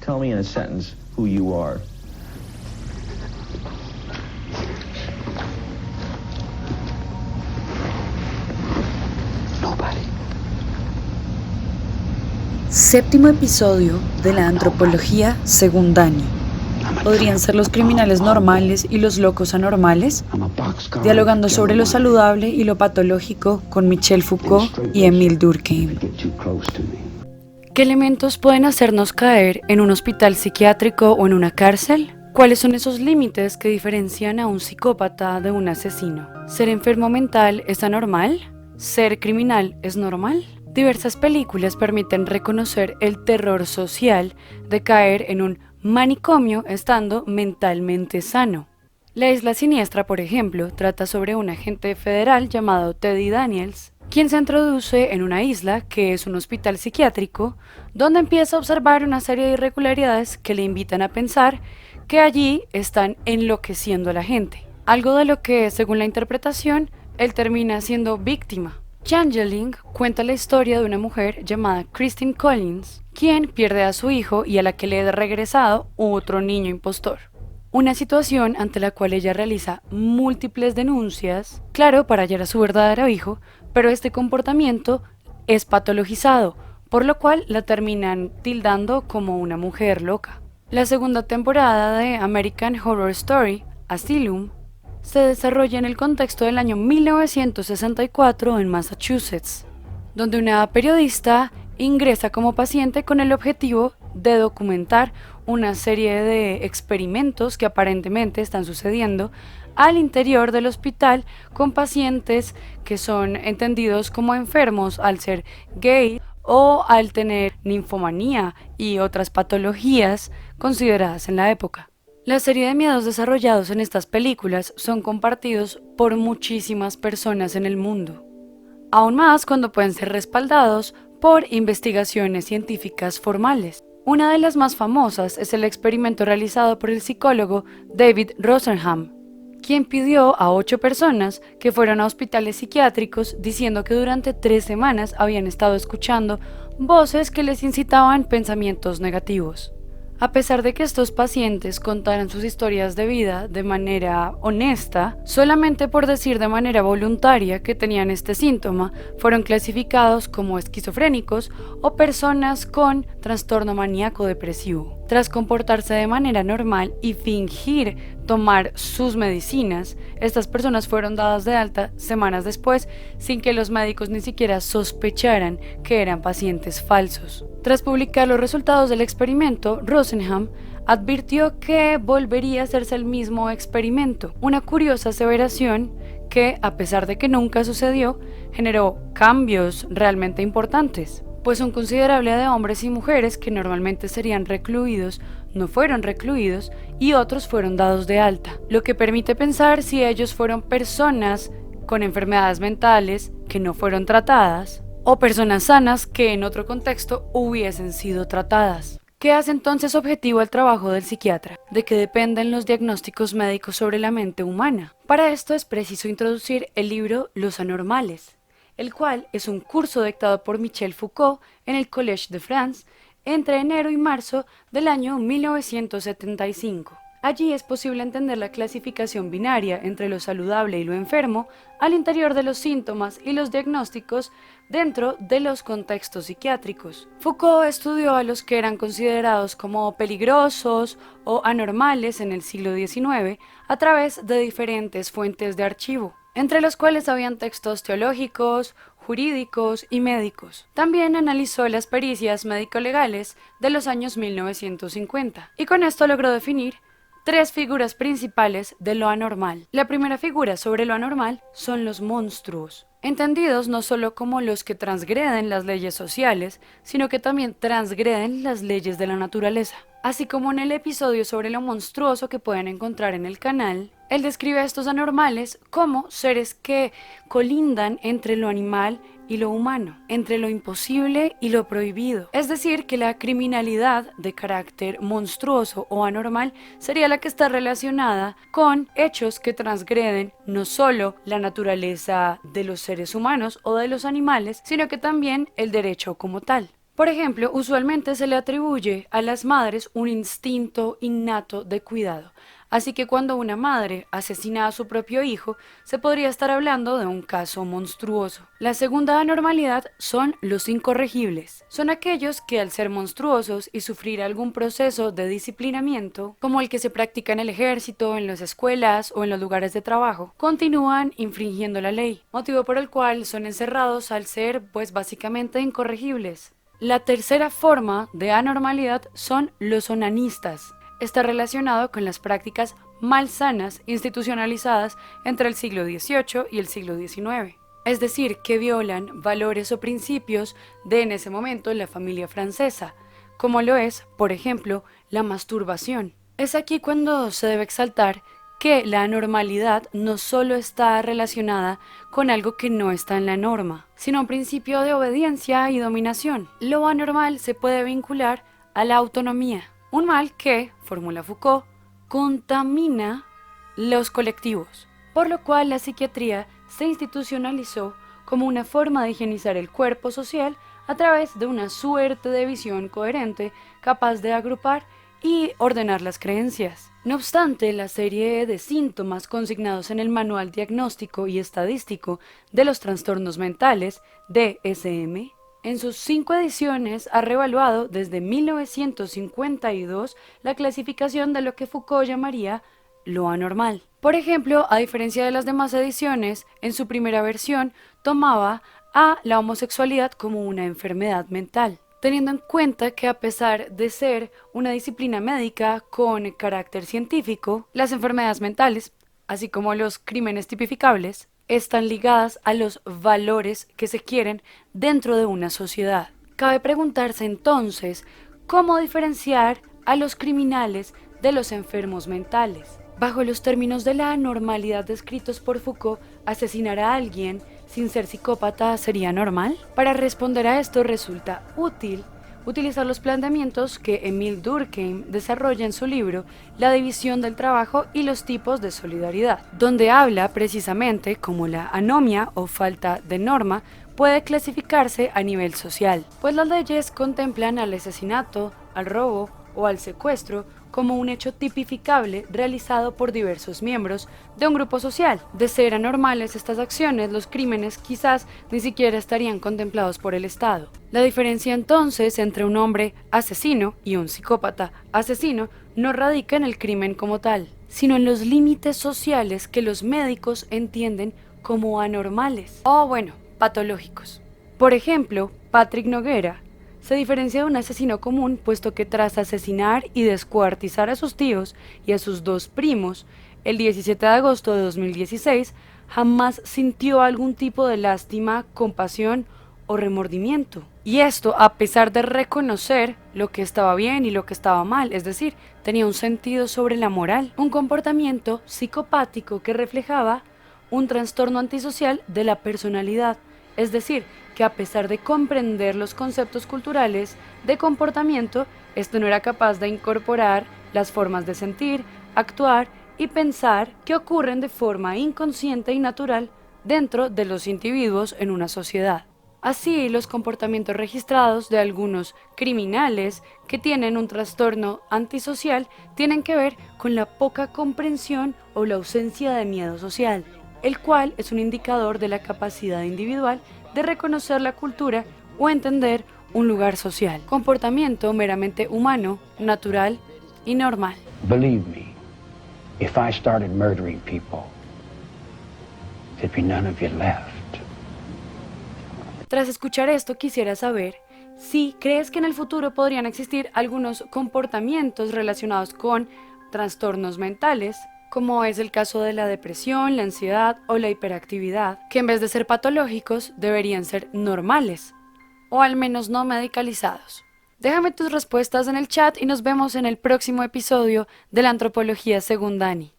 Tell me in a sentence who you are. Séptimo episodio de la antropología según Dani. ¿Podrían ser los criminales normales y los locos anormales? Dialogando sobre lo saludable y lo patológico con Michel Foucault y Émile Durkheim. ¿Qué elementos pueden hacernos caer en un hospital psiquiátrico o en una cárcel? ¿Cuáles son esos límites que diferencian a un psicópata de un asesino? ¿Ser enfermo mental es anormal? ¿Ser criminal es normal? Diversas películas permiten reconocer el terror social de caer en un manicomio estando mentalmente sano. La Isla Siniestra, por ejemplo, trata sobre un agente federal llamado Teddy Daniels, quien se introduce en una isla que es un hospital psiquiátrico, donde empieza a observar una serie de irregularidades que le invitan a pensar que allí están enloqueciendo a la gente. Algo de lo que, según la interpretación, él termina siendo víctima. Changeling cuenta la historia de una mujer llamada Christine Collins, quien pierde a su hijo y a la que le ha regresado otro niño impostor. Una situación ante la cual ella realiza múltiples denuncias, claro, para hallar a su verdadero hijo, pero este comportamiento es patologizado, por lo cual la terminan tildando como una mujer loca. La segunda temporada de American Horror Story, Asylum, se desarrolla en el contexto del año 1964 en Massachusetts, donde una periodista ingresa como paciente con el objetivo de documentar una serie de experimentos que aparentemente están sucediendo al interior del hospital con pacientes que son entendidos como enfermos al ser gay o al tener ninfomanía y otras patologías consideradas en la época. La serie de miedos desarrollados en estas películas son compartidos por muchísimas personas en el mundo, aún más cuando pueden ser respaldados por investigaciones científicas formales. Una de las más famosas es el experimento realizado por el psicólogo David Rosenham, quien pidió a 8 personas que fueran a hospitales psiquiátricos diciendo que durante 3 semanas habían estado escuchando voces que les incitaban pensamientos negativos. A pesar de que estos pacientes contaran sus historias de vida de manera honesta, solamente por decir de manera voluntaria que tenían este síntoma, fueron clasificados como esquizofrénicos o personas con trastorno maníaco depresivo. Tras comportarse de manera normal y fingir tomar sus medicinas, estas personas fueron dadas de alta semanas después sin que los médicos ni siquiera sospecharan que eran pacientes falsos. Tras publicar los resultados del experimento, Rosenham advirtió que volvería a hacerse el mismo experimento, una curiosa aseveración que, a pesar de que nunca sucedió, generó cambios realmente importantes, pues un considerable de hombres y mujeres que normalmente serían recluidos no fueron recluidos y otros fueron dados de alta, lo que permite pensar si ellos fueron personas con enfermedades mentales que no fueron tratadas o personas sanas que en otro contexto hubiesen sido tratadas. ¿Qué hace entonces objetivo el trabajo del psiquiatra? ¿De qué dependen los diagnósticos médicos sobre la mente humana? Para esto es preciso introducir el libro Los Anormales, el cual es un curso dictado por Michel Foucault en el Collège de France entre enero y marzo del año 1975. Allí es posible entender la clasificación binaria entre lo saludable y lo enfermo al interior de los síntomas y los diagnósticos dentro de los contextos psiquiátricos. Foucault estudió a los que eran considerados como peligrosos o anormales en el siglo XIX a través de diferentes fuentes de archivo, entre los cuales habían textos teológicos, jurídicos y médicos. También analizó las pericias médico-legales de los años 1950 y con esto logró definir 3 figuras principales de lo anormal. La primera figura sobre lo anormal son los monstruos, entendidos no solo como los que transgreden las leyes sociales, sino que también transgreden las leyes de la naturaleza. Así como en el episodio sobre lo monstruoso que pueden encontrar en el canal, él describe a estos anormales como seres que colindan entre lo animal y lo humano, entre lo imposible y lo prohibido. Es decir, que la criminalidad de carácter monstruoso o anormal sería la que está relacionada con hechos que transgreden no solo la naturaleza de los seres humanos o de los animales, sino que también el derecho como tal. Por ejemplo, usualmente se le atribuye a las madres un instinto innato de cuidado, así que cuando una madre asesina a su propio hijo, se podría estar hablando de un caso monstruoso. La segunda anormalidad son los incorregibles. Son aquellos que al ser monstruosos y sufrir algún proceso de disciplinamiento, como el que se practica en el ejército, en las escuelas o en los lugares de trabajo, continúan infringiendo la ley, motivo por el cual son encerrados al ser, pues básicamente incorregibles. La tercera forma de anormalidad son los onanistas. Está relacionado con las prácticas malsanas institucionalizadas entre el siglo XVIII y el siglo XIX. Es decir, que violan valores o principios de en ese momento la familia francesa, como lo es, por ejemplo, la masturbación. Es aquí cuando se debe exaltar que la anormalidad no solo está relacionada con algo que no está en la norma, sino un principio de obediencia y dominación. Lo anormal se puede vincular a la autonomía, un mal que, formula Foucault, contamina los colectivos, por lo cual la psiquiatría se institucionalizó como una forma de higienizar el cuerpo social a través de una suerte de visión coherente capaz de agrupar y ordenar las creencias. No obstante, la serie de síntomas consignados en el Manual Diagnóstico y Estadístico de los Trastornos Mentales, DSM, en sus 5 ediciones ha reevaluado desde 1952 la clasificación de lo que Foucault llamaría lo anormal. Por ejemplo, a diferencia de las demás ediciones, en su primera versión tomaba a la homosexualidad como una enfermedad mental, teniendo en cuenta que a pesar de ser una disciplina médica con carácter científico, las enfermedades mentales, así como los crímenes tipificables, están ligadas a los valores que se quieren dentro de una sociedad. Cabe preguntarse entonces, ¿cómo diferenciar a los criminales de los enfermos mentales? Bajo los términos de la anormalidad descritos por Foucault, asesinar a alguien sin ser psicópata sería normal. Para responder a esto resulta útil utilizar los planteamientos que Emile Durkheim desarrolla en su libro La división del trabajo y los tipos de solidaridad, donde habla precisamente cómo la anomia o falta de norma puede clasificarse a nivel social, pues las leyes contemplan al asesinato, al robo o al secuestro como un hecho tipificable realizado por diversos miembros de un grupo social. De ser anormales estas acciones, los crímenes quizás ni siquiera estarían contemplados por el Estado. La diferencia entonces entre un hombre asesino y un psicópata asesino no radica en el crimen como tal, sino en los límites sociales que los médicos entienden como anormales o, patológicos. Por ejemplo, Patrick Noguera se diferencia de un asesino común, puesto que tras asesinar y descuartizar a sus tíos y a sus 2 primos, el 17 de agosto de 2016, jamás sintió algún tipo de lástima, compasión o remordimiento. Y esto a pesar de reconocer lo que estaba bien y lo que estaba mal, es decir, tenía un sentido sobre la moral, un comportamiento psicopático que reflejaba un trastorno antisocial de la personalidad, es decir, que a pesar de comprender los conceptos culturales de comportamiento, esto no era capaz de incorporar las formas de sentir, actuar y pensar que ocurren de forma inconsciente y natural dentro de los individuos en una sociedad. Así, los comportamientos registrados de algunos criminales que tienen un trastorno antisocial tienen que ver con la poca comprensión o la ausencia de miedo social, el cual es un indicador de la capacidad individual de reconocer la cultura o entender un lugar social. Comportamiento meramente humano, natural y normal. Believe me, if I started murdering people, there'd be none of you left. Tras escuchar esto, quisiera saber si crees que en el futuro podrían existir algunos comportamientos relacionados con trastornos mentales, como es el caso de la depresión, la ansiedad o la hiperactividad, que en vez de ser patológicos deberían ser normales, o al menos no medicalizados. Déjame tus respuestas en el chat y nos vemos en el próximo episodio de la Antropología según Dani.